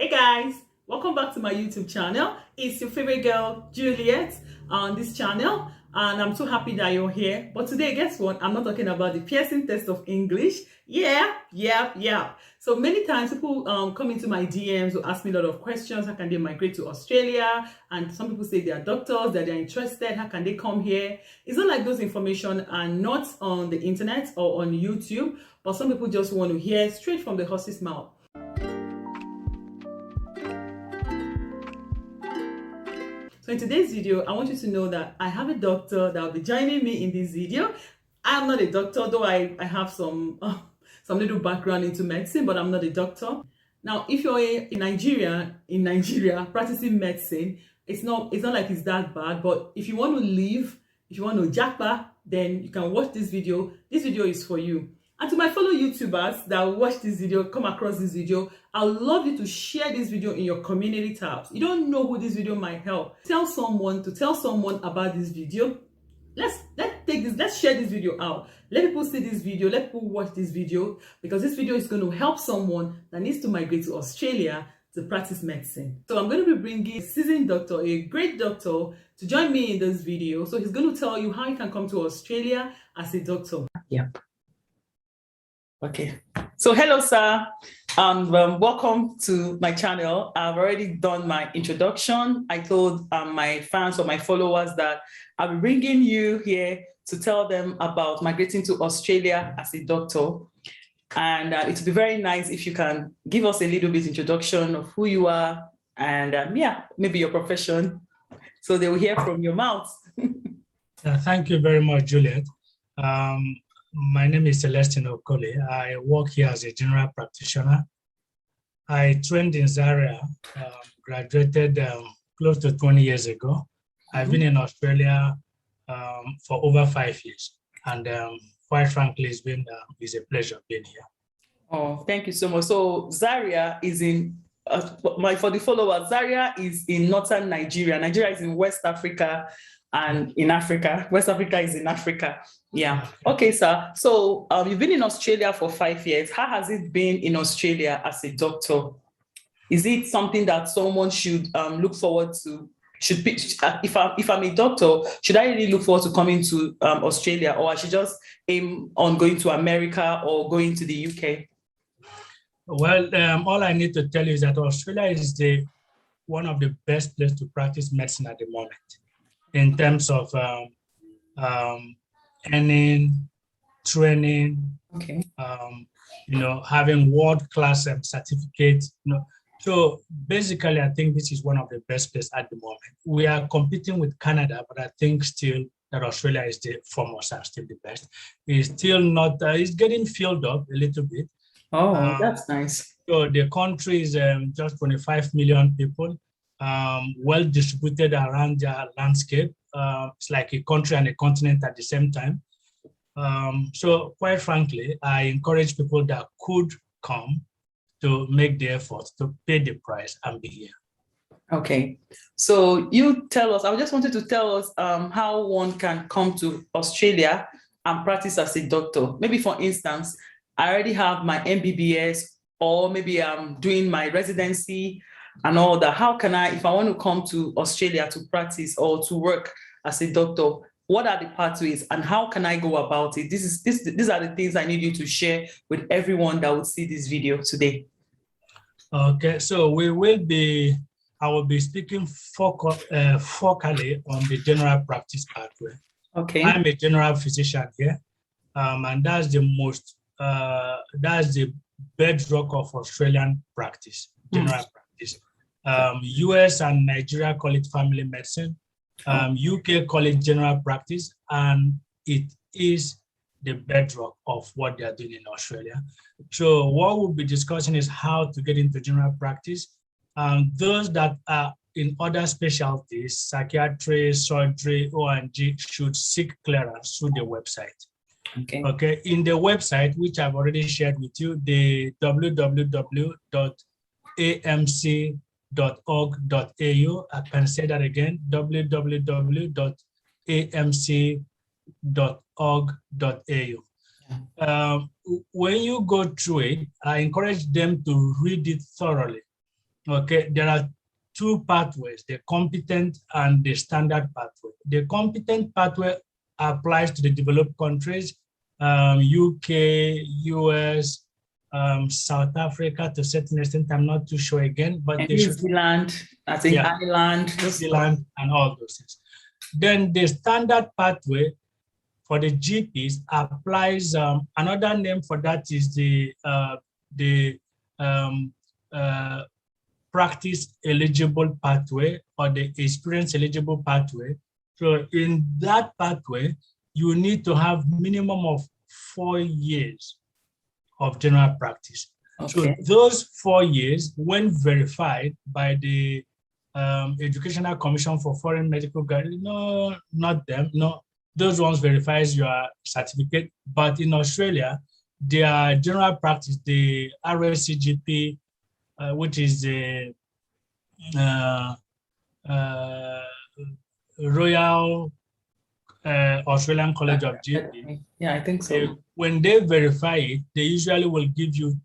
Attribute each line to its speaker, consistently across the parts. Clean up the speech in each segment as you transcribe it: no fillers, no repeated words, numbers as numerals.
Speaker 1: Hey guys, welcome back to my YouTube channel. It's your favorite girl, Juliet, on this channel, and I'm so happy that you're here. But today, guess what? I'm not talking about the Pearson test of English. Yeah. So many times people come into my DMs to ask me a lot of questions. How can they migrate to Australia? And some people say they are doctors, that they're interested. How can they come here? It's not like those information are not on the internet or on YouTube, but some people just want to hear straight from the horse's mouth. So in today's video, I want you to know that I have a doctor that will be joining me in this video. I'm not a doctor, though I have some little background into medicine, but I'm not a doctor. Now, if you're in Nigeria practicing medicine, it's not like it's that bad. But if you want to leave, if you want to jackpot, then you can watch this video. This video is for you. And to my fellow YouTubers that watch this video, come across this video, I would love you to share this video in your community tabs. You don't know who this video might help. Tell someone about this video. Let's share this video out. Let people see this video, let people watch this video, because this video is going to help someone that needs to migrate to Australia to practice medicine. So I'm going to be bringing a seasoned doctor, a great doctor, to join me in this video. So he's going to tell you how you can come to Australia as a doctor.
Speaker 2: Yep. Okay, so hello, sir, and welcome to my channel. I've already done my introduction. I told my fans or my followers that I'll be bringing you here to tell them about migrating to Australia as a doctor. And it would be very nice if you can give us a little bit introduction of who you are and maybe your profession, so they will hear from your mouth.
Speaker 3: Thank you very much, Juliet. My name is Celestine Okole. I work here as a general practitioner. I trained in Zaria, graduated close to 20 years ago. I've been in Australia for over 5 years. And quite frankly, it's a pleasure being here.
Speaker 2: Oh, thank you so much. So Zaria is in, for the followers, Zaria is in northern Nigeria. Nigeria is in West Africa. And in Africa, West Africa is in Africa. Yeah. Okay, sir. So you've been in Australia for 5 years. How has it been in Australia as a doctor? Is it something that someone should look forward to? If I'm a doctor, should I really look forward to coming to Australia, or I should just aim on going to America or going to the UK?
Speaker 3: Well, all I need to tell you is that Australia is one of the best places to practice medicine at the moment, in terms of earning, training,
Speaker 2: okay.
Speaker 3: Having world-class certificates. So basically, I think this is one of the best places at the moment. We are competing with Canada, but I think still that Australia is the foremost and still the best. It's still not, it's getting filled up a little bit.
Speaker 2: Oh, that's nice.
Speaker 3: So the country is just 25 million people. Well distributed around their landscape. It's like a country and a continent at the same time. So quite frankly, I encourage people that could come to make the effort to pay the price and be here.
Speaker 2: Okay, so you tell us, I just wanted to tell us how one can come to Australia and practice as a doctor. Maybe for instance, I already have my MBBS, or maybe I'm doing my residency and all that. How can I, if I want to come to Australia to practice or to work as a doctor, what are the pathways and how can I go about it? These are the things I need you to share with everyone that would see this video today.
Speaker 3: Okay, so I will be speaking focally on the general practice pathway.
Speaker 2: Okay.
Speaker 3: I'm a general physician here, and that's the bedrock of Australian practice, general practice. US and Nigeria call it family medicine. UK call it general practice, and it is the bedrock of what they are doing in Australia. So what we'll be discussing is how to get into general practice. Those that are in other specialties, psychiatry, surgery, O&G, should seek clearance through the website. Okay. In the website, which I've already shared with you, the www.amc.org.au. I can say that again, www.amc.org.au. When you go through it, I encourage them to read it thoroughly. Okay, there are two pathways, the competent and the standard pathway. The competent pathway applies to the developed countries, UK, US, South Africa to a certain extent. I'm not too sure again, but
Speaker 2: And
Speaker 3: they
Speaker 2: New
Speaker 3: should.
Speaker 2: Zealand, I think Ireland,
Speaker 3: New Zealand, and all those things. Then the standard pathway for the GPs applies. Another name for that is the practice eligible pathway or the experience eligible pathway. So in that pathway, you need to have minimum of 4 years of general practice.
Speaker 2: Okay.
Speaker 3: So those 4 years, when verified by the Educational Commission for Foreign Medical Graduates, no, not them, no, those ones verifies your certificate. But in Australia, their general practice, the RSCGP, which is the Royal Australian College of GP.
Speaker 2: Yeah, I think so.
Speaker 3: When they verify it, they usually will give you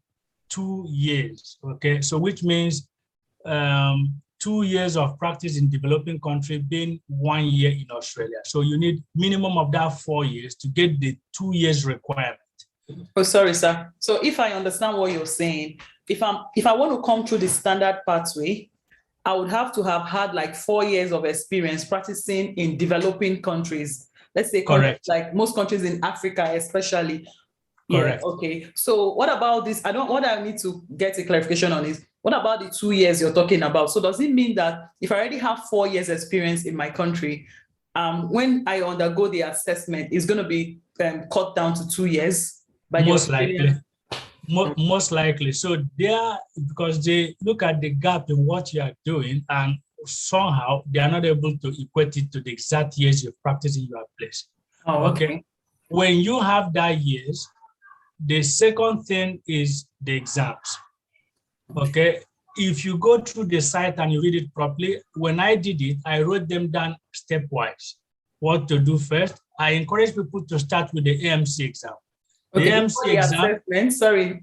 Speaker 3: 2 years. Okay, so which means 2 years of practice in developing country being 1 year in Australia. So you need minimum of that 4 years to get the 2 years requirement.
Speaker 2: Oh, sorry, sir. So if I understand what you're saying, if I want to come through the standard pathway, I would have to have had like 4 years of experience practicing in developing countries. Let's say
Speaker 3: Correct.
Speaker 2: Like most countries in Africa, especially.
Speaker 3: Correct.
Speaker 2: Yeah, okay. So what about this? What I need to get a clarification on is, what about the 2 years you're talking about? So does it mean that if I already have 4 years experience in my country, when I undergo the assessment, it's going to be cut down to 2 years? By
Speaker 3: most likely. Most likely. So because they look at the gap in what you are doing, and somehow they are not able to equate it to the exact years you've practiced in your place.
Speaker 2: Oh, okay.
Speaker 3: When you have that years, the second thing is the exams. Okay. If you go through the site and you read it properly, when I did it, I wrote them down stepwise. What to do first. I encourage people to start with the AMC exam.
Speaker 2: Okay,
Speaker 3: the AMC
Speaker 2: exam. Sorry,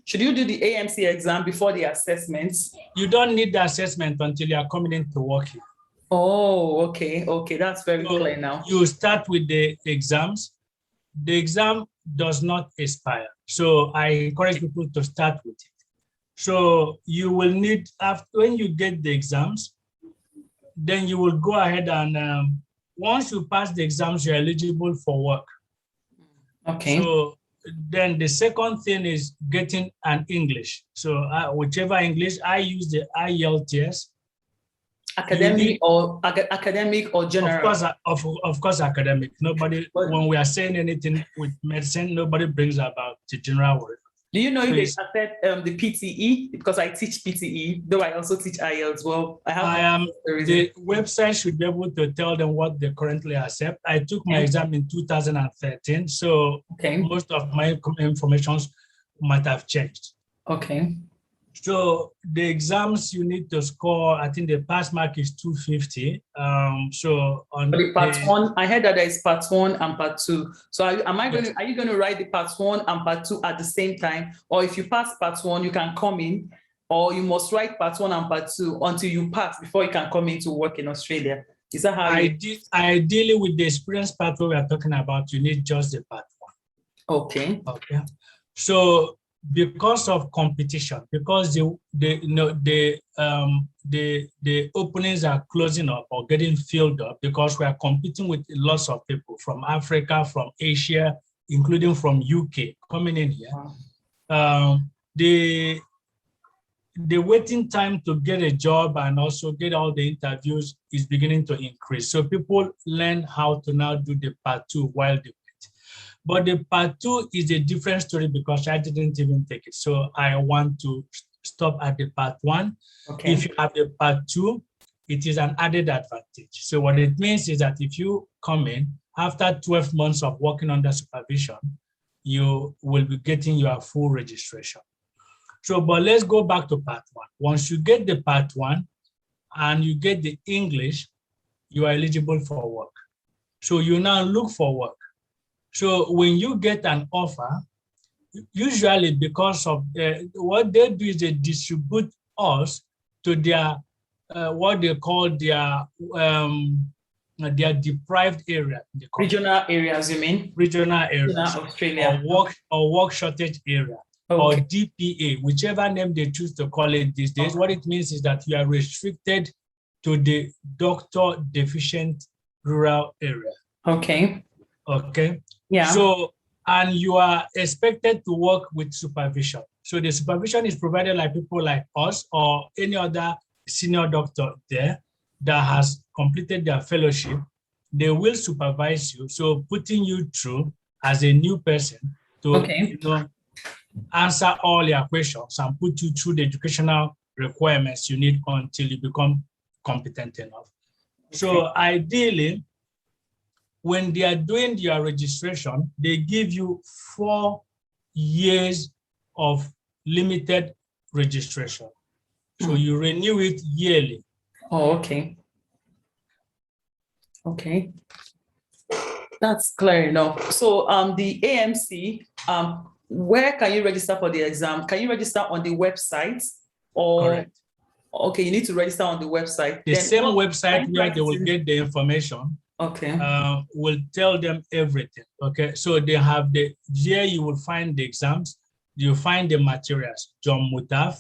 Speaker 2: should you do the AMC exam before the assessments?
Speaker 3: You don't need the assessment until you are coming into work here.
Speaker 2: Oh, okay. Okay, that's very clear now.
Speaker 3: You start with the exams. The exam does not expire. So I encourage people to start with it. So you will need, when you get the exams, then you will go ahead and once you pass the exams, you're eligible for work.
Speaker 2: Okay.
Speaker 3: So then the second thing is getting an English. So whichever English, I use the IELTS.
Speaker 2: Academic or general?
Speaker 3: Of course, academic. Nobody, when we are saying anything with medicine, nobody brings about the general word.
Speaker 2: Do you know if they accept the PTE? Because I teach PTE, though I also teach IELTS. Well,
Speaker 3: the website should be able to tell them what they currently accept. I took my exam in 2013, so most of my information might have changed.
Speaker 2: Okay.
Speaker 3: So the exams you need to score, I think the pass mark is 250. So on
Speaker 2: the part one, I heard that there is part 1 and part 2. So are you going to write the part 1 and part 2 at the same time? Or if you pass part 1, you can come in, or you must write part 1 and part 2 until you pass before you can come in to work in Australia? Is that how
Speaker 3: ideally with the experience pathway we are talking about, you need just the part
Speaker 2: 1. Okay.
Speaker 3: Okay. So because of competition, because the openings are closing up or getting filled up, because we are competing with lots of people from Africa, from Asia, including from UK coming in here. Wow. The waiting time to get a job and also get all the interviews is beginning to increase. So people learn how to now do the part 2 while they wait. But the part 2 is a different story because I didn't even take it. So I want to stop at the part 1. Okay. If you have the part 2, it is an added advantage. So what it means is that if you come in after 12 months of working under supervision, you will be getting your full registration. So, but let's go back to part 1. Once you get the part 1 and you get the English, you are eligible for work. So you now look for work. So when you get an offer, usually because of what they do is they distribute us to their what they call their deprived area.
Speaker 2: Regional areas, you mean?
Speaker 3: Regional areas.
Speaker 2: Australia.
Speaker 3: Or work shortage area. Or DPA, whichever name they choose to call it these days. What it means is that you are restricted to the doctor deficient rural area.
Speaker 2: Okay.
Speaker 3: Yeah. So, and you are expected to work with supervision. So the supervision is provided like people like us or any other senior doctor there that has completed their fellowship. They will supervise you. So putting you through as a new person to answer all your questions and put you through the educational requirements you need until you become competent enough. So ideally, when they are doing your registration, they give you 4 years of limited registration. So you renew it yearly.
Speaker 2: Oh, okay. Okay. That's clear enough. So the AMC, where can you register for the exam? Can you register on the website? Or
Speaker 3: correct.
Speaker 2: Okay, you need to register on the website.
Speaker 3: The same website where they will get the information.
Speaker 2: Okay.
Speaker 3: Will tell them everything. Okay, so they have here you will find the exams, you find the materials, John Mutaf.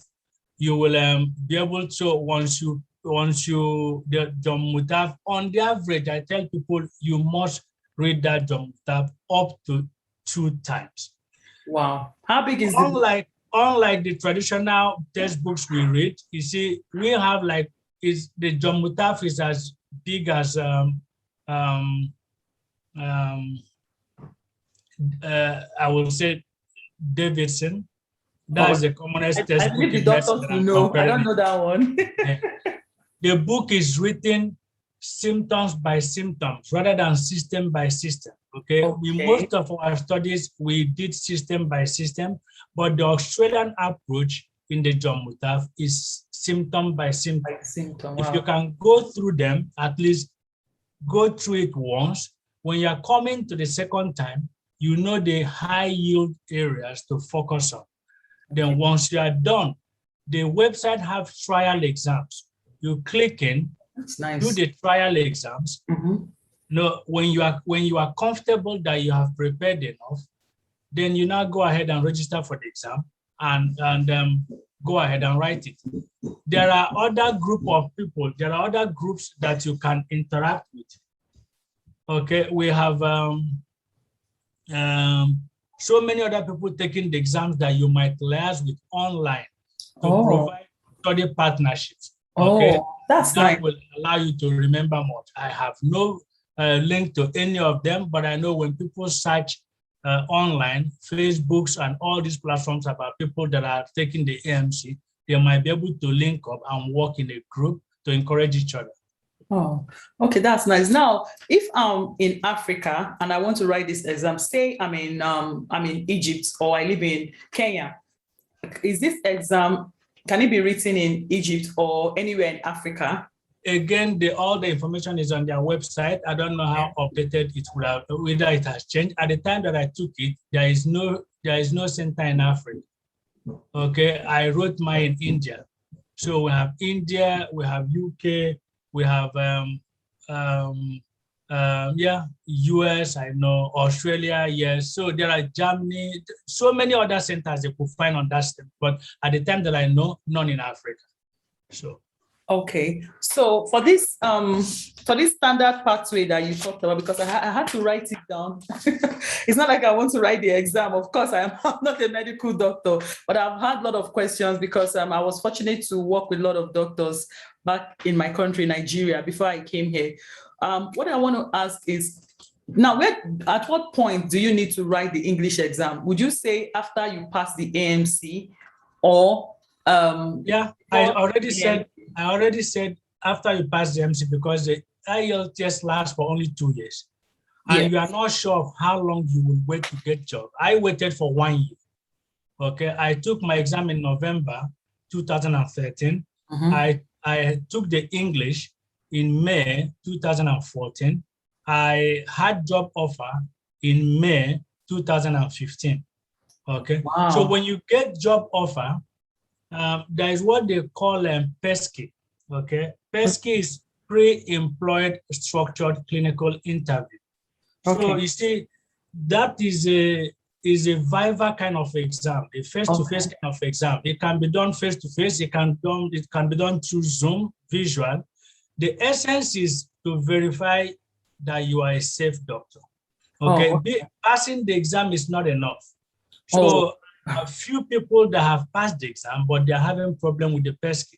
Speaker 3: You will be able to, once you the John Mutaf, on the average, I tell people you must read that John Mutaf up to 2 times.
Speaker 2: Wow. How big is
Speaker 3: Unlike the traditional textbooks we read, you see, we have the John Mutaf is as big as I will say Davidson. That's the commonest textbook.
Speaker 2: I believe the doctors will know. I don't know that one.
Speaker 3: The book is written symptoms by symptoms rather than system by system. Okay. In most of our studies, we did system by system, but the Australian approach in the John Mutaf is symptom by symptom. If you can go through them, at least go through it once. When you're coming to the second time, you know the high yield areas to focus on. Then once you are done, the website have trial exams. You click in, do the trial exams. No, when you are comfortable that you have prepared enough, then you now go ahead and register for the exam and go ahead and write it. There are other group of people, there are other groups that you can interact with. Okay, we have so many other people taking the exams that you might liaise with online to provide study partnerships. Okay,
Speaker 2: that's
Speaker 3: that will allow you to remember more. I have no link to any of them, but I know when people search online, Facebooks and all these platforms about people that are taking the AMC, they might be able to link up and work in a group to encourage each other.
Speaker 2: Oh, okay, that's nice. Now, if I'm in Africa and I want to write this exam, say I'm in Egypt or I live in Kenya, is this exam, can it be written in Egypt or anywhere in Africa?
Speaker 3: Again, all the information is on their website. I don't know how updated it will have, whether it has changed. At the time that I took it, there is no center in Africa. Okay, I wrote mine in India. So we have India, we have UK, we have US, I know, Australia, yes. So there are Germany, so many other centers they could find on that step. But at the time that I know, none in Africa. So.
Speaker 2: Okay, so for this standard pathway that you talked about, because I had to write it down. It's not like I want to write the exam. Of course, I'm not a medical doctor, but I've had a lot of questions because I was fortunate to work with a lot of doctors back in my country, Nigeria, before I came here. What I want to ask is, now, at what point do you need to write the English exam? Would you say after you pass the AMC or?
Speaker 3: I already said after you pass the MC, because the IELTS lasts for only 2 years. And you are not sure of how long you will wait to get job. I waited for 1 year. Okay, I took my exam in November 2013. I took the English in May 2014. I had job offer in May 2015. Okay, so when you get job offer, there is what they call PESCI. Okay, PESCI is pre-employed structured clinical interview. So
Speaker 2: Okay.
Speaker 3: you see, that is a viva kind of exam, a face-to-face kind of exam. It can be done face-to-face. It can be done through Zoom, visual. The essence is to verify that you are a safe doctor. Okay, passing the exam is not enough. So a few people that have passed the exam, but they're having problem with the PESCI.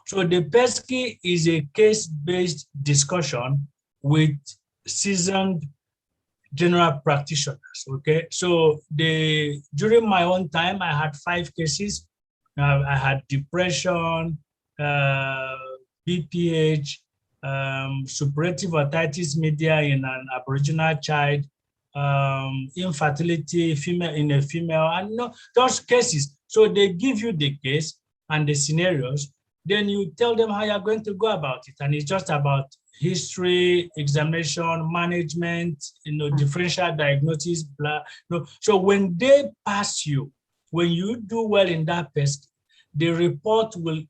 Speaker 3: So the PESCI is a case-based discussion with seasoned general practitioners. Okay, so during my own time, I had 5 cases. I had depression, BPH, suppurative otitis media in an Aboriginal child, infertility in a female, and those cases. So they give you the case and the scenarios, then you tell them how you're going to go about it. And it's just about history, examination, management, differential diagnosis, blah. So when they pass you, when you do well in that PESCI, the report will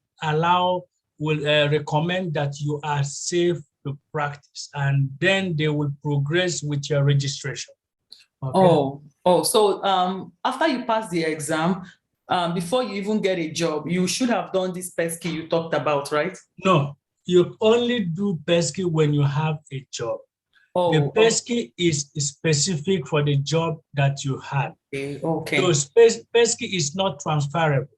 Speaker 3: recommend that you are safe to practice, and then they will progress with your registration. Okay?
Speaker 2: So after you pass the exam, before you even get a job, you should have done this PESCI you talked about, right?
Speaker 3: No, you only do PESCI when you have a job. The PESCI is specific for the job that you had.
Speaker 2: Okay.
Speaker 3: So PESCI is not transferable.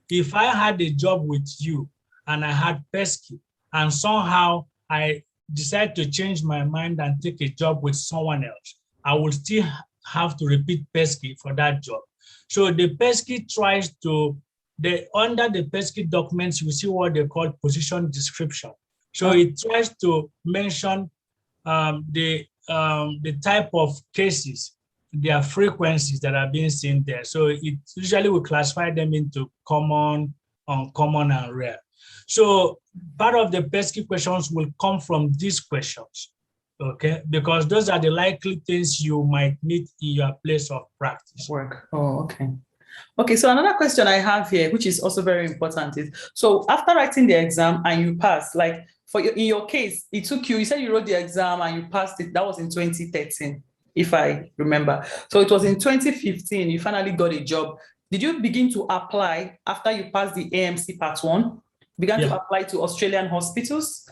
Speaker 3: If I had a job with you and I had PESCI, and somehow I decide to change my mind and take a job with someone else, I will still have to repeat PESCI for that job. So the PESCI tries to, under the PESCI documents, you see what they call position description. So it tries to mention the type of cases, their frequencies that are being seen there. So it usually will classify them into common, uncommon, and rare. So part of the PESCI questions will come from these questions. Okay, because those are the likely things you might meet in your place of practice.
Speaker 2: Work. Okay, so another question I have here, which is also very important, is so after writing the exam and you passed, like in your case, it took you said you wrote the exam and you passed it. That was in 2013, if I remember. So it was in 2015 you finally got a job. Did you begin to apply after you passed the AMC Part 1? Began to apply to Australian hospitals?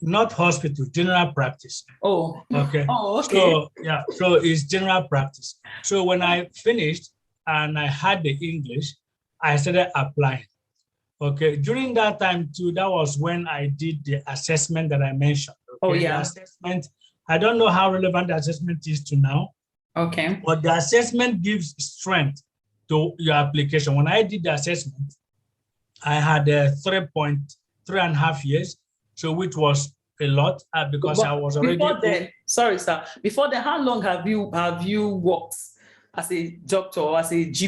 Speaker 3: Not hospital, general practice.
Speaker 2: Okay.
Speaker 3: So it's general practice. So when I finished and I had the English, I started applying. Okay, during that time too, that was when I did the assessment that I mentioned. Okay? The assessment, I don't know how relevant the assessment is to now.
Speaker 2: Okay.
Speaker 3: But the assessment gives strength to your application. When I did the assessment, I had 3.5 years. So which was a lot because I was already.
Speaker 2: Before then, how long have you worked as a doctor or as a GP?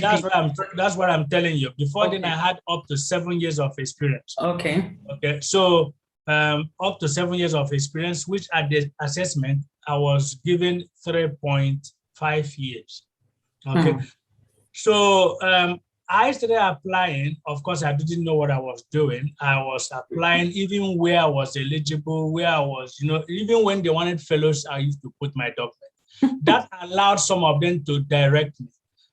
Speaker 3: That's what I'm telling you. Before then, I had up to 7 years of experience.
Speaker 2: Okay.
Speaker 3: So up to 7 years of experience, which at the assessment I was given 3.5 years. Okay. So I started applying. Of course, I didn't know what I was doing. I was applying even where I was eligible, where I was, even when they wanted fellows, I used to put my document. That allowed some of them to direct me.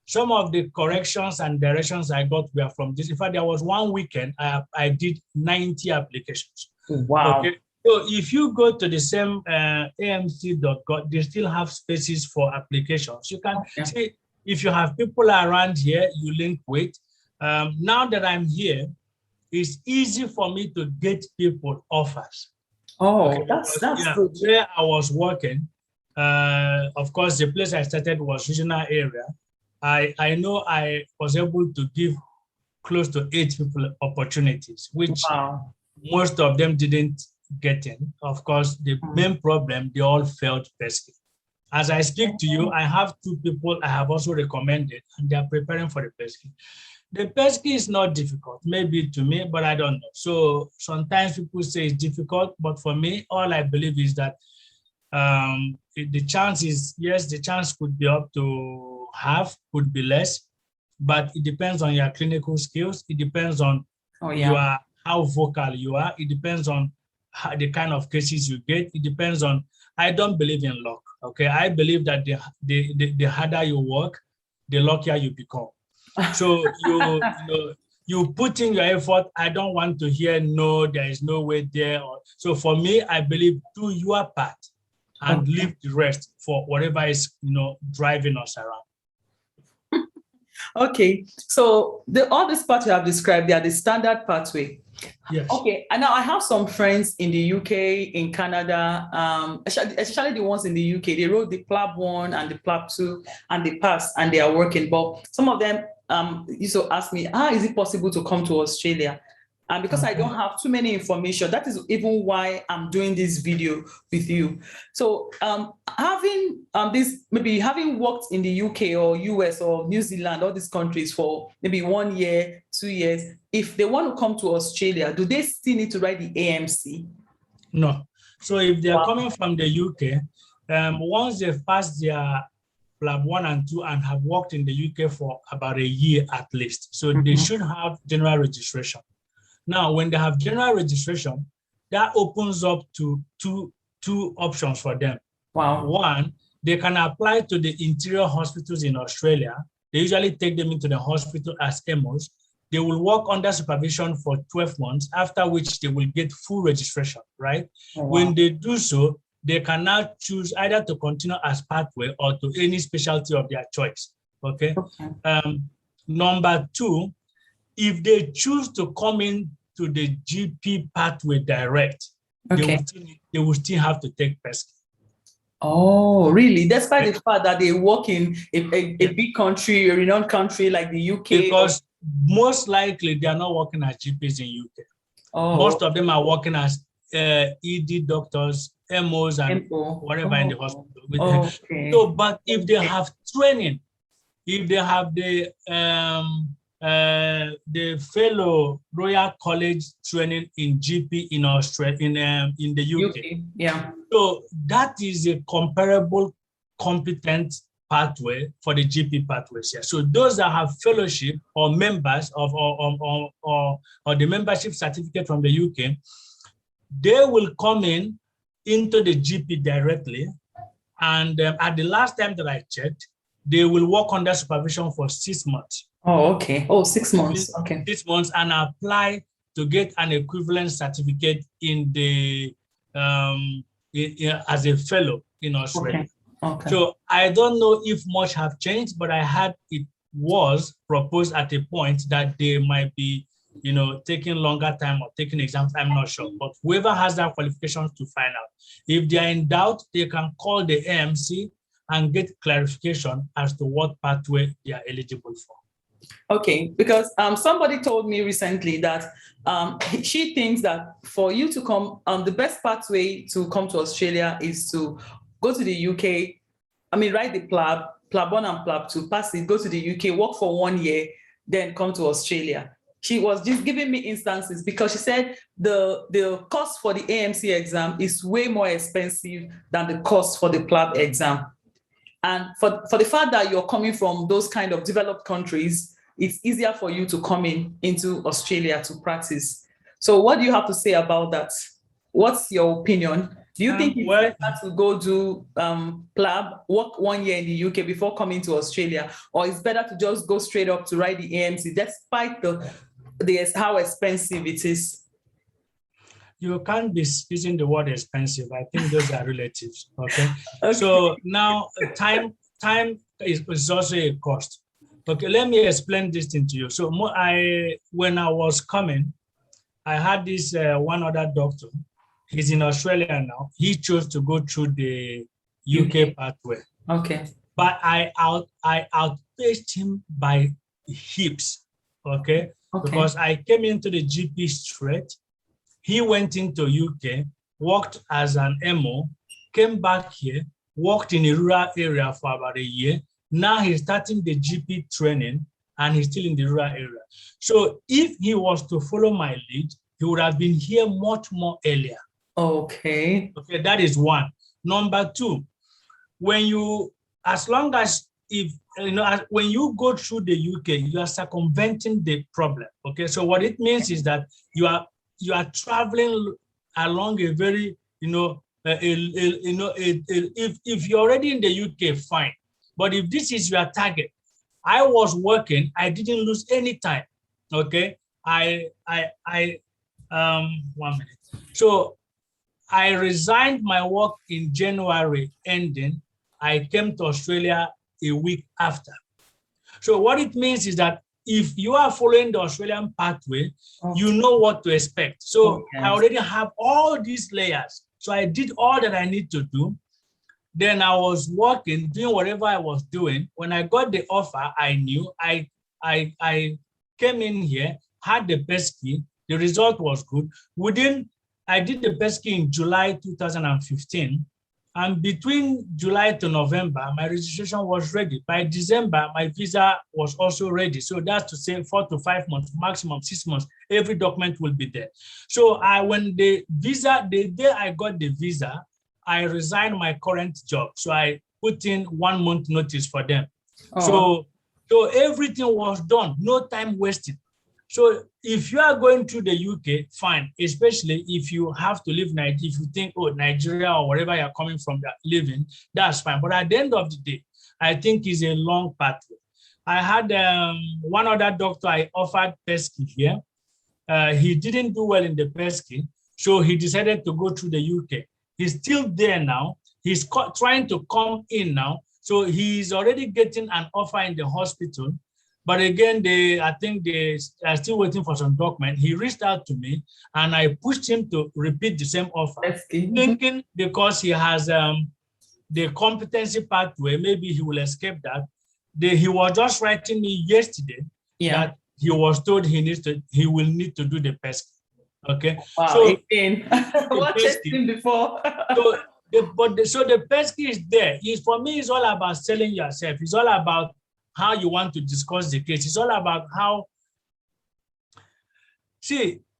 Speaker 3: Some of the corrections and directions I got were from this. In fact, there was one weekend I did 90 applications.
Speaker 2: Wow.
Speaker 3: Okay. So if you go to the same amc.gov, they still have spaces for applications. You can see. If you have people around here, you link with. Now that I'm here, it's easy for me to get people offers.
Speaker 2: That's good.
Speaker 3: Where I was working, of course, the place I started was regional area. I know I was able to give close to 8 people opportunities, which most of them didn't get in. Of course, the main problem, they all failed PESCI. As I speak to you, I have 2 people I have also recommended, and they are preparing for the PESCI. The PESCI is not difficult, maybe to me, but I don't know. So sometimes people say it's difficult, but for me, all I believe is that the chance is, yes, the chance could be up to half, could be less. but it depends on your clinical skills. It depends on how vocal you are. It depends on the kind of cases you get. It depends on, I don't believe in luck, okay? I believe that the harder you work, the luckier you become. So you put in your effort. I don't want to hear, no, there is no way there. So for me, I believe do your part and leave the rest for whatever is, driving us around.
Speaker 2: Okay, so all these parts you have described, they are the standard pathway.
Speaker 3: Yes.
Speaker 2: Okay, and now I have some friends in the UK, in Canada, especially the ones in the UK. They wrote the PLAB 1 and the PLAB 2 and they passed and they are working. But some of them used to ask me, is it possible to come to Australia? And because I don't have too many information, that is even why I'm doing this video with you. So having having worked in the UK or US or New Zealand, all these countries for maybe 1 year, 2 years, if they want to come to Australia, do they still need to write the AMC?
Speaker 3: No. So if they're coming from the UK, once they've passed their PLAB 1 and 2 and have worked in the UK for about a year at least, so they should have general registration. Now, when they have general registration, that opens up to two options for them.
Speaker 2: Wow.
Speaker 3: One, they can apply to the interior hospitals in Australia. They usually take them into the hospital as MOs. They will work under supervision for 12 months, after which they will get full registration, right? Oh, wow. When they do so, they can now choose either to continue as pathway or to any specialty of their choice, okay? Number two, if they choose to come in to the GP pathway direct, they will still have to take PESC.
Speaker 2: Oh, really? Despite the fact that they work in a big country, a renowned country like the UK?
Speaker 3: Because most likely they are not working as GPs in UK. Oh. Most of them are working as ED doctors, MOs, and whatever in the hospital. Okay. So, but if they have training, if they have the fellow Royal College training in GP in Australia, in the UK.
Speaker 2: Yeah.
Speaker 3: So that is a comparable, competent pathway for the GP pathways here. So those that have fellowship or members of or the membership certificate from the UK, they will come into the GP directly, and at the last time that I checked, they will work under supervision for 6 months.
Speaker 2: Oh, okay. Oh, 6 months. Okay.
Speaker 3: 6 months, and apply to get an equivalent certificate in the as a fellow in Australia.
Speaker 2: Okay.
Speaker 3: So I don't know if much have changed, but I had it was proposed at a point that they might be, taking longer time or taking exams. I'm not sure, but whoever has that qualifications to find out. If they are in doubt, they can call the AMC and get clarification as to what pathway they are eligible for.
Speaker 2: Okay, because somebody told me recently that she thinks that for you to come, the best pathway to come to Australia is to go to the UK, write the PLAB 1 and PLAB 2, pass it, go to the UK, work for 1 year, then come to Australia. She was just giving me instances because she said the cost for the AMC exam is way more expensive than the cost for the PLAB exam. And for the fact that you're coming from those kind of developed countries, it's easier for you to come into Australia to practice. So what do you have to say about that? What's your opinion? Do you think it's better to go do PLAB, work 1 year in the UK before coming to Australia, or it's better to just go straight up to write the AMC despite how expensive it is?
Speaker 3: You can't be using the word expensive. I think those are relatives. Okay. So now time is also a cost. Okay, let me explain this thing to you. So when I was coming, I had this one other doctor. He's in Australia now. He chose to go through the UK pathway.
Speaker 2: Okay.
Speaker 3: But I outpaced him by heaps. Okay. Because I came into the GP straight. He went into UK, worked as an MO, came back here, worked in a rural area for about a year. Now he's starting the GP training and he's still in the rural area. So if he was to follow my lead, he would have been here much more earlier.
Speaker 2: Okay.
Speaker 3: Okay, that is one. Number two, as long as if when you go through the UK, you are circumventing the problem. Okay, so what it means is that you are traveling along a very if you're already in the UK, fine. But if this is your target, I was working, I didn't lose any time. Okay, 1 minute. So I resigned my work in January ending. I came to Australia a week after. So what it means is that if you are following the Australian pathway, you know what to expect. So I already have all these layers. So I did all that I need to do. Then I was working, doing whatever I was doing. When I got the offer, I knew. I came in here, had the PESCI. The result was good. I did the PESCI in July 2015. And between July to November, my registration was ready. By December, my visa was also ready. So that's to say 4 to 5 months, maximum 6 months, every document will be there. So when the day I got the visa, I resigned my current job. So I put in 1 month notice for them. So everything was done, no time wasted. So if you are going to the UK, fine, especially if you have to leave Nigeria, if you think, Nigeria or wherever you're coming from, living, that's fine. But at the end of the day, I think it's a long pathway. I had one other doctor I offered PESCI here. He didn't do well in the PESCI, so he decided to go to the UK. He's still there now. He's trying to come in now. So he's already getting an offer in the hospital. But again, I think they are still waiting for some document. He reached out to me and I pushed him to repeat the same offer, thinking because he has the competency pathway, maybe he will escape that. He was just writing me yesterday that he was told he will need to do the PESCI. Okay.
Speaker 2: Wow.
Speaker 3: So
Speaker 2: what testing before?
Speaker 3: so the PESCI is there. For me, it's all about selling yourself. It's all about how you want to discuss the case. It's all about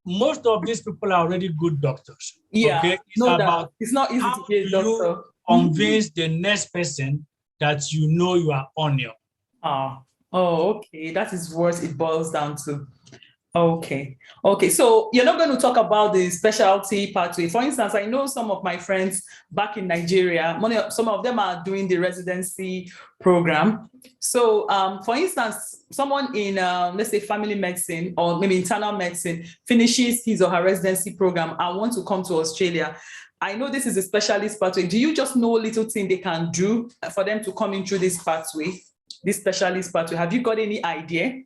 Speaker 3: most of these people are already good doctors.
Speaker 2: Yeah,
Speaker 3: okay?
Speaker 2: It's not easy to be a doctor.
Speaker 3: Convince the next person that you are on your.
Speaker 2: Okay. That is what it boils down to. Okay. So you're not going to talk about the specialty pathway. For instance, I know some of my friends back in Nigeria, some of them are doing the residency program. So for instance, someone in, let's say, family medicine or maybe internal medicine finishes his or her residency program and want to come to Australia. I know this is a specialist pathway. Do you just know a little thing they can do for them to come in through this pathway, this specialist pathway? Have you got any idea?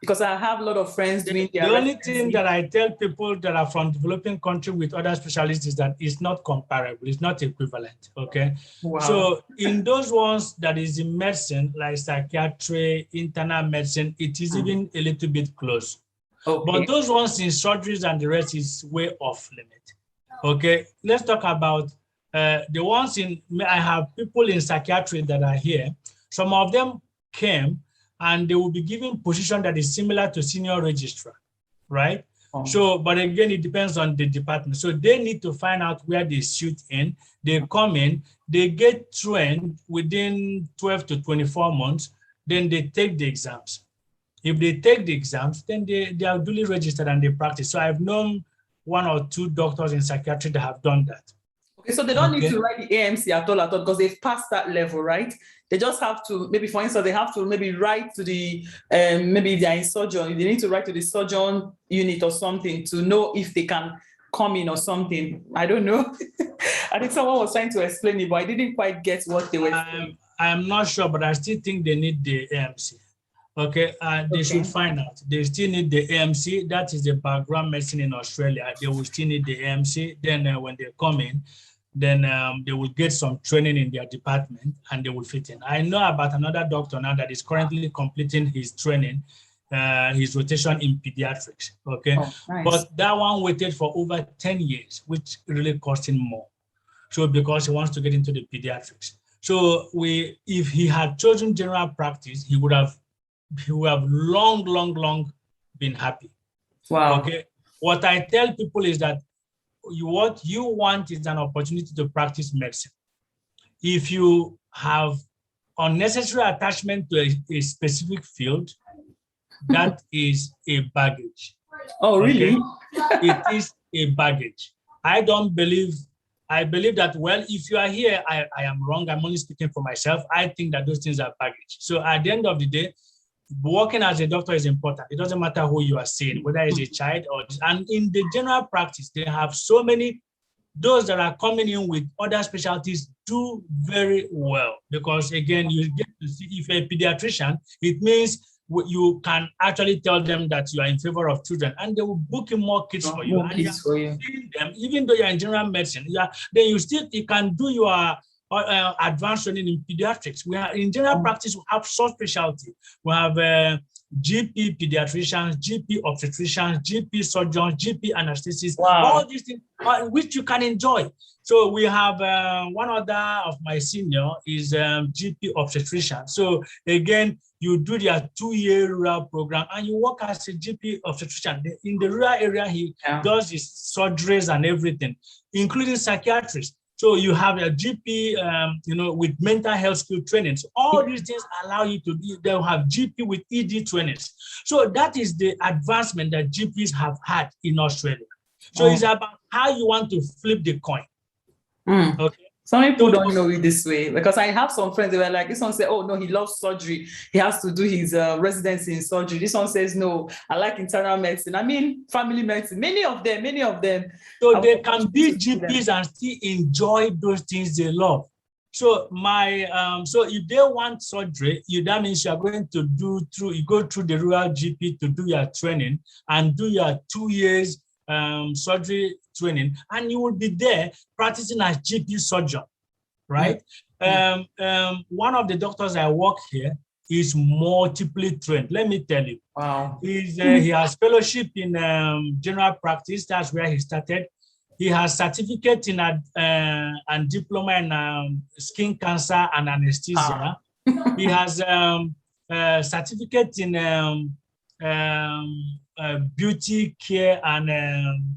Speaker 2: Because I have a lot of friends doing their
Speaker 3: The only thing that I tell people that are from developing country with other specialists is that it's not comparable, it's not equivalent, okay?
Speaker 2: Wow.
Speaker 3: So in those ones that is in medicine, like psychiatry, internal medicine, it is even a little bit close. Okay. But those ones in surgeries and the rest is way off limit, okay? Let's talk about the ones I have people in psychiatry that are here. Some of them came and they will be given position that is similar to senior registrar, right? So, but again, it depends on the department. So they need to find out where they suit in. They come in, they get trained within 12 to 24 months, then they take the exams. If they take the exams, then they are duly registered and they practice. So I've known 1 or 2 doctors in psychiatry that have done that.
Speaker 2: Okay, so they don't need to write the AMC at all because they've passed that level, right? They just have to, maybe for instance, they have to maybe write to the, maybe they're in surgeon, they need to write to the surgeon unit or something to know if they can come in or something. I don't know. I think someone was trying to explain it, but I didn't quite get what they were saying.
Speaker 3: I'm not sure, but I still think they need the AMC. Okay, they should find out. They still need the AMC. That is the background medicine in Australia. They will still need the AMC. Then when they come in, then they will get some training in their department and they will fit in. I know about another doctor now that is currently completing his training, his rotation in pediatrics, okay? Nice. But that one waited for over 10 years, which really cost him more. So because he wants to get into the pediatrics. So if he had chosen general practice, he would have long been happy.
Speaker 2: Wow.
Speaker 3: Okay. What I tell people is that what you want is an opportunity to practice medicine. If you have unnecessary attachment to a specific field, that is a baggage.
Speaker 2: Oh, really?
Speaker 3: Okay? It is a baggage. I believe that, well, if you are here, I am wrong. I'm only speaking for myself. I think that those things are baggage. So at the end of the day, working as a doctor is important. It doesn't matter who you are seeing, whether it's a child or, and in the general practice, they have so many, those that are coming in with other specialties do very well, because again, you get to see, if you're a pediatrician, it means you can actually tell them that you are in favor of children, and they will book in more kids for you. And
Speaker 2: kids for you.
Speaker 3: Them, even though you're in general medicine, then you can do your advanced training in pediatrics. We are in general practice, we have subspecialty. We have GP pediatricians, GP obstetricians, GP surgeons, GP anesthetists, all these things which you can enjoy. So we have one other of my senior is GP obstetrician. So again, you do their 2-year rural program and you work as a GP obstetrician. In the rural area, he does his surgeries and everything, including psychiatrists. So you have a GP, with mental health skill training. So all these things allow you to be, they'll have GP with ED trainings. So that is the advancement that GPs have had in Australia. So it's about how you want to flip the coin. Okay.
Speaker 2: Some people don't know it this way, because I have some friends, they were like, this one said, oh no, he loves surgery. He has to do his residency in surgery. This one says, no, I like internal medicine. I mean, family medicine, many of them.
Speaker 3: So they can be GPs and still enjoy those things they love. So so if they want surgery, that means you are going to go through the rural GP to do your training and do your 2 years surgery training, and you will be there practicing as GP surgeon, right? One of the doctors I work here is multiply trained. Let me tell you.
Speaker 2: Wow.
Speaker 3: He has fellowship in general practice. That's where he started. He has certificate in and diploma in skin cancer and anesthesia. He has certificate in beauty care and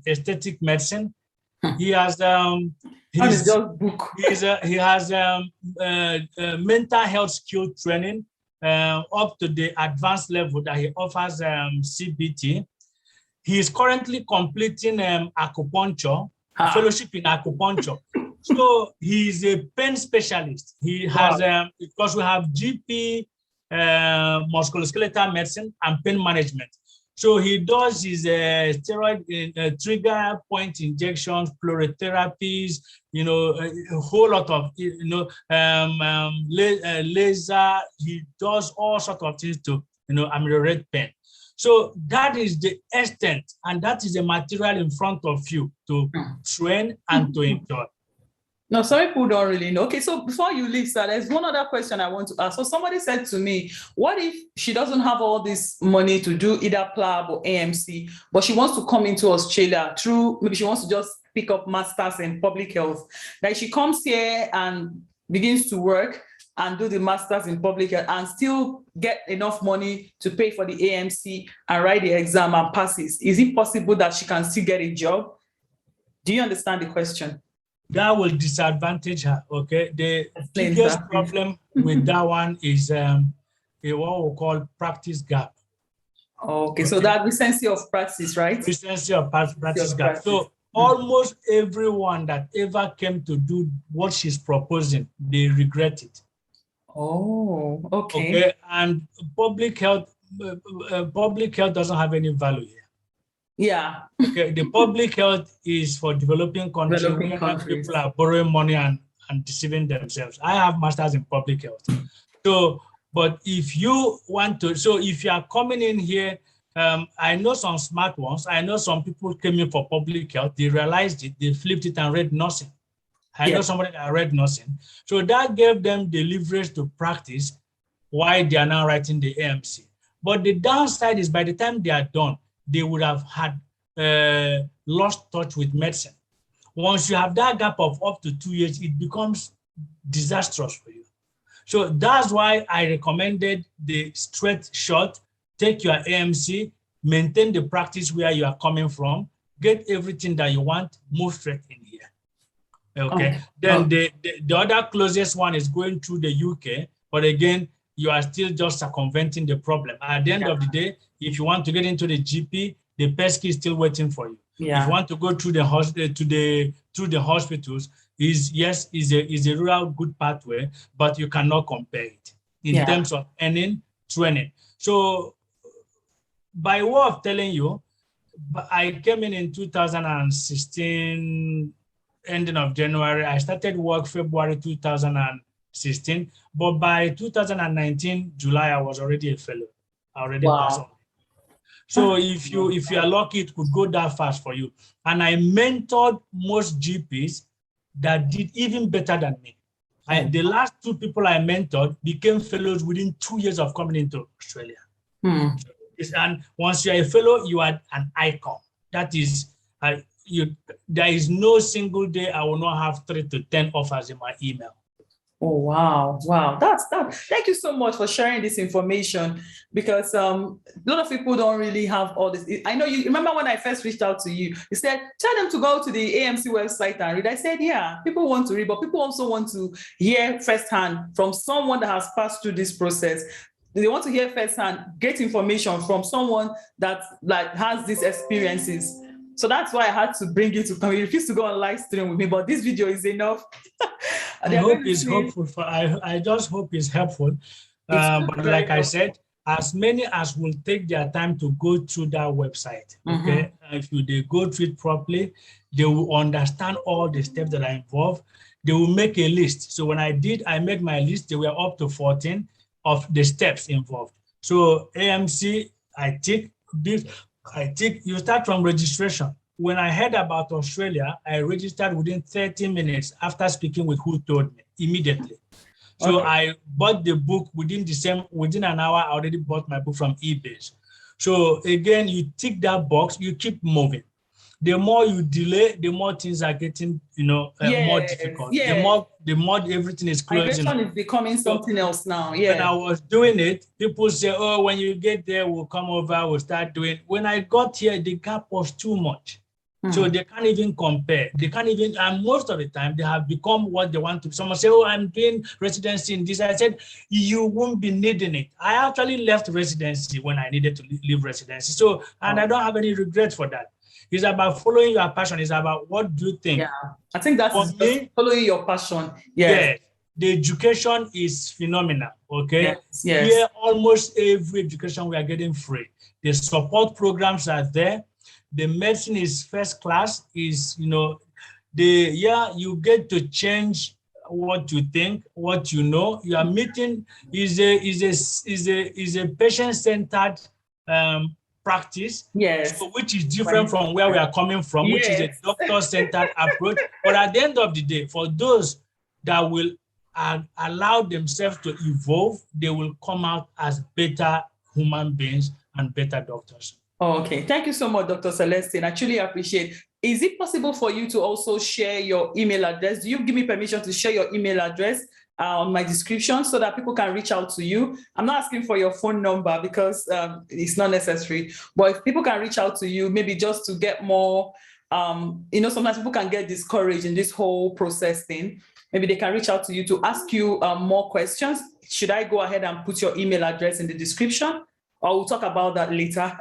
Speaker 3: aesthetic medicine. He has mental health skill training up to the advanced level that he offers CBT. He is currently completing acupuncture, fellowship in acupuncture. So he is a pain specialist. He has, because we have GP, musculoskeletal medicine and pain management. So he does his steroid trigger point injections, fluorotherapies, a whole lot of, laser. He does all sorts of things to, ameliorate pain. So that is the extent, and that is the material in front of you to train and to enjoy.
Speaker 2: No, some people don't really know. Okay, so before you leave, sir, there's one other question I want to ask. So somebody said to me, what if she doesn't have all this money to do either PLAB or AMC, but she wants to come into Australia through, maybe she wants to just pick up masters in public health. Like she comes here and begins to work and do the masters in public health and still get enough money to pay for the AMC and write the exam and passes. Is it possible that she can still get a job? Do you understand the question?
Speaker 3: That will disadvantage her, okay? The biggest problem with that one is what we call practice gap.
Speaker 2: Okay, so that recency of practice, right?
Speaker 3: Recency of practice gap. So almost everyone that ever came to do what she's proposing, they regret it.
Speaker 2: Oh, okay.
Speaker 3: And public health doesn't have any value here.
Speaker 2: Yeah.
Speaker 3: Okay, the public health is for developing countries where people are borrowing money and deceiving themselves. I have masters in public health. So, but if you want to, so if you are coming in here, I know some smart ones. I know some people came in for public health. They realized it, they flipped it and read nursing. I know somebody that read nursing. So that gave them the leverage to practice why they are now writing the AMC. But the downside is by the time they are done, they would have had lost touch with medicine. Once you have that gap of up to 2 years, it becomes disastrous for you. So that's why I recommended the straight shot, take your AMC, maintain the practice where you are coming from, get everything that you want, move straight in here. Okay. Then the other closest one is going through the UK, But again, you are still just circumventing the problem. At the end of the day, if you want to get into the GP, the pesky is still waiting for you.
Speaker 2: Yeah.
Speaker 3: If you want to go through the hospitals, is a real good pathway, but you cannot compare it in terms of earning, training. So by way of telling you, I came in 2016, ending of January. I started work February 2016, but by 2019, July, I was already a fellow. I already passed on. So if you are lucky, it could go that fast for you. And I mentored most GPs that did even better than me. The last 2 people I mentored became fellows within 2 years of coming into Australia. And once you're a fellow, you are an icon. That is, there is no single day I will not have 3 to 10 offers in my email.
Speaker 2: Oh, wow. That's that. Thank you so much for sharing this information, because a lot of people don't really have all this. I know you remember when I first reached out to you, you said, tell them to go to the AMC website and read. I said, yeah, people want to read, but people also want to hear firsthand from someone that has passed through this process. They want to hear firsthand, get information from someone that has these experiences. So that's why I had to bring you to come. You refused to go on live stream with me, but this video is enough.
Speaker 3: I hope it's helpful. I just hope it's helpful. But like I said, as many as will take their time to go through that website, okay? If they go through it properly, they will understand all the steps that are involved. They will make a list. So when I made my list, they were up to 14 of the steps involved. So AMC, you start from registration. When I heard about Australia, I registered within 30 minutes after speaking with who told me immediately. So I bought the book within an hour. I already bought my book from eBay. So again, you tick that box, you keep moving. The more you delay, the more things are getting, more difficult. The more everything is closing.
Speaker 2: Migration is becoming something else now. Yeah.
Speaker 3: When I was doing it, people say, "Oh, when you get there, we'll come over, we'll start doing." When I got here, the gap was too much. So they can't even compare. And most of the time, they have become what they want to. Someone say, "Oh, I'm doing residency in this." I said, "You won't be needing it." I actually left residency when I needed to leave residency. So, and I don't have any regret for that. It's about following your passion. It's about what do you think.
Speaker 2: Yeah, I think that's following your passion. Yeah.
Speaker 3: The education is phenomenal. Okay.
Speaker 2: Yes.
Speaker 3: Here, almost every education we are getting free. The support programs are there. The medicine is first class. You get to change what you think, what you know. Your meeting is a patient-centered practice, so which is different from where we are coming from, which is a doctor-centered approach. But at the end of the day, for those that will allow themselves to evolve, they will come out as better human beings and better doctors.
Speaker 2: Okay, thank you so much, Dr. Celestine. I truly appreciate. Is it possible for you to also share your email address? Do you give me permission to share your email address on my description so that people can reach out to you? I'm not asking for your phone number because it's not necessary, but if people can reach out to you, maybe just to get more, sometimes people can get discouraged in this whole process thing. Maybe they can reach out to you to ask you more questions. Should I go ahead and put your email address in the description, or we'll talk about that later?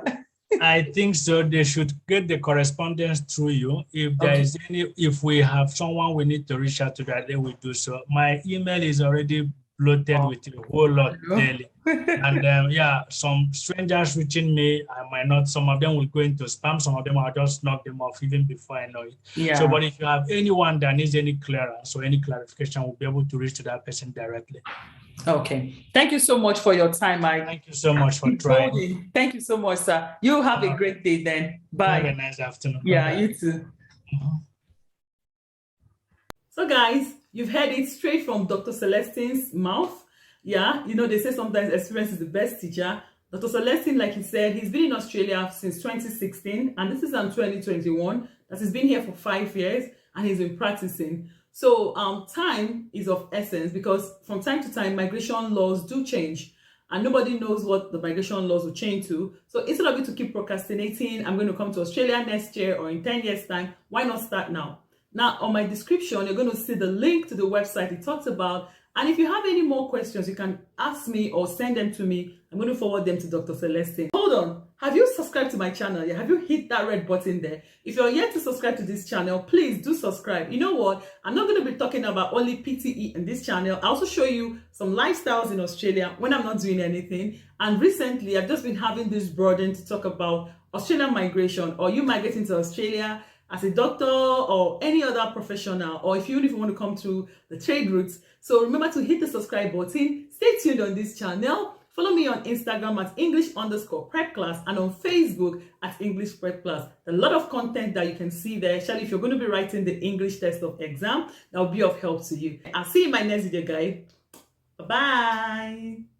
Speaker 3: I think so. They should get the correspondence through you. If there is if we have someone we need to reach out to, that they will do so. My email is already bloated with a whole lot daily. And some strangers reaching me, I might not, some of them will go into spam, some of them I'll just knock them off even before I know it.
Speaker 2: Yeah.
Speaker 3: So, but if you have anyone that needs any clearance or any clarification, we'll be able to reach to that person directly.
Speaker 2: Okay. Thank you so much for your time, Mike.
Speaker 3: Thank you so much for trying.
Speaker 2: Thank you so much, sir. You have a great day then. Bye.
Speaker 3: Have a nice afternoon.
Speaker 2: Yeah,
Speaker 3: Bye-bye.
Speaker 2: you too.
Speaker 1: So guys, you've heard it straight from Dr. Celestine's mouth. Yeah, they say sometimes experience is the best teacher. Dr. Celestine, like he said, he's been in Australia since 2016, and this is in 2021. That he's been here for 5 years, and he's been practicing. So time is of essence, because from time to time, migration laws do change, and nobody knows what the migration laws will change to. So instead of you to keep procrastinating, I'm going to come to Australia next year or in 10 years' time, why not start now? Now, on my description, you're going to see the link to the website it talks about, And if you have any more questions, you can ask me or send them to me. I'm going to forward them to Dr. Celestine. Hold on. Have you subscribed to my channel? Yeah, have you hit that red button there? If you're yet to subscribe to this channel, please do subscribe. You know what? I'm not going to be talking about only PTE in this channel. I also show you some lifestyles in Australia when I'm not doing anything. And recently, I've just been having this burden to talk about Australian migration, or you migrating to Australia as a doctor or any other professional, or if you want to come to the trade routes. So remember to hit the subscribe button. Stay tuned on this channel. Follow me on Instagram at English_prep class and on Facebook at English Prep Class. A lot of content that you can see there, especially if you're going to be writing the English test of exam, that will be of help to you. I'll see you in my next video, guys. Bye-bye.